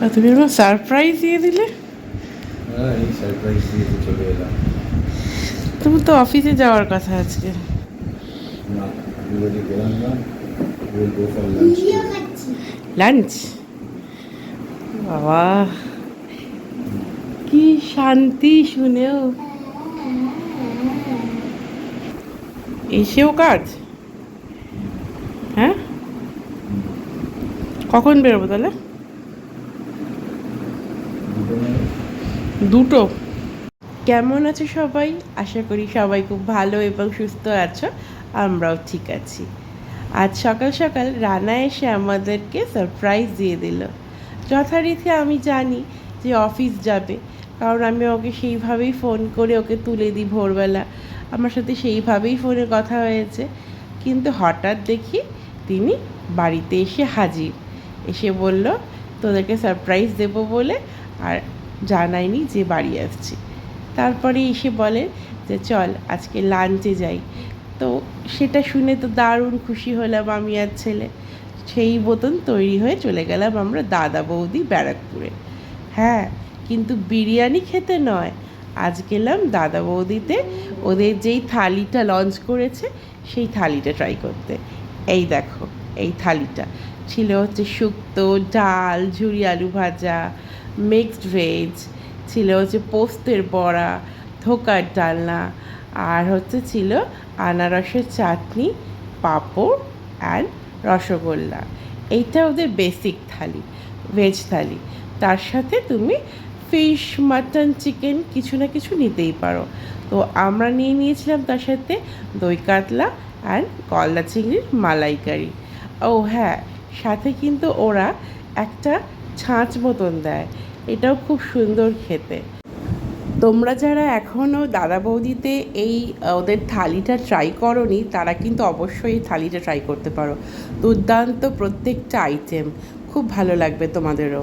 আর তুমি আমার সারপ্রাইজ দিয়ে দিলে। হ্যাঁ, এই সারপ্রাইজ দিয়ে তো চলে এলাম। তুমি তো অফিসে যাওয়ার কথা আজকে। না, আমি বলি গেলাম না, will go for lunch. Lunch? বাবা, কি শান্তি শুনেও। এসেও কাজ? হ্যাঁ, কখন বেরোবো তাহলে? দুটো? কেমন আছো সবাই? আশা করি সবাই খুব ভালো এবং সুস্থ আছো। আমরাও ঠিক আছি। আজ সকাল সকাল রানা এসে আমাদেরকে সারপ্রাইজ দিয়ে দিল। যথারীতি আমি জানি যে অফিস যাবে, কারণ আমি ওকে সেইভাবেই ফোন করে ওকে তুলে দিই ভোরবেলা। আমার সাথে সেইভাবেই ফোনে কথা হয়েছে, কিন্তু হঠাৎ দেখি তিনি বাড়িতে এসে হাজির। এসে বলল তোদেরকে সারপ্রাইজ দেবো বলে, আর জানায়নি যে বাড়ি আসছি। তারপরে এসে বলে যে চল আজকে লাঞ্চে যাই। তো সেটা শুনে তো দারুণ খুশি হলাম আমি আর ছেলে। সেই মতন তৈরি হয়ে চলে গেলাম আমরা দাদা বৌদি ব্যারাকপুরে। হ্যাঁ, কিন্তু বিরিয়ানি খেতে নয়, আজ গেলাম দাদা বৌদিতে ওদের যেই থালিটা লঞ্চ করেছে সেই থালিটা ট্রাই করতে। এই দেখো, এই থালিটা ছিল হচ্ছে শুক্তো, ডাল, ঝুরি আলু ভাজা, মিক্সড ভেজ, ছিল হচ্ছে পোস্তের বড়া, ধোকার ডালনা, আর হচ্ছে ছিল আনারসের চাটনি, পাঁপড় অ্যান্ড রসগোল্লা। এইটা ওদের বেসিক থালি, ভেজ থালি। তার সাথে তুমি ফিশ, মাটন, চিকেন কিছু না কিছু নিতেই পারো। তো আমরা নিয়ে নিয়েছিলাম তার সাথে দই কাতলা অ্যান্ড গলদা চিংড়ির মালাইকারি। ও হ্যাঁ, সাথে কিন্তু ওরা একটা ছাঁচ মতন দেয়, এটাও খুব সুন্দর খেতে। তোমরা যারা এখনও দাদা বৌদিতে এই ওদের থালিটা ট্রাই করোনি, তারা কিন্তু অবশ্যই এই থালিটা ট্রাই করতে পারো। দুর্দান্ত প্রত্যেকটা আইটেম, খুব ভালো লাগবে তোমাদেরও।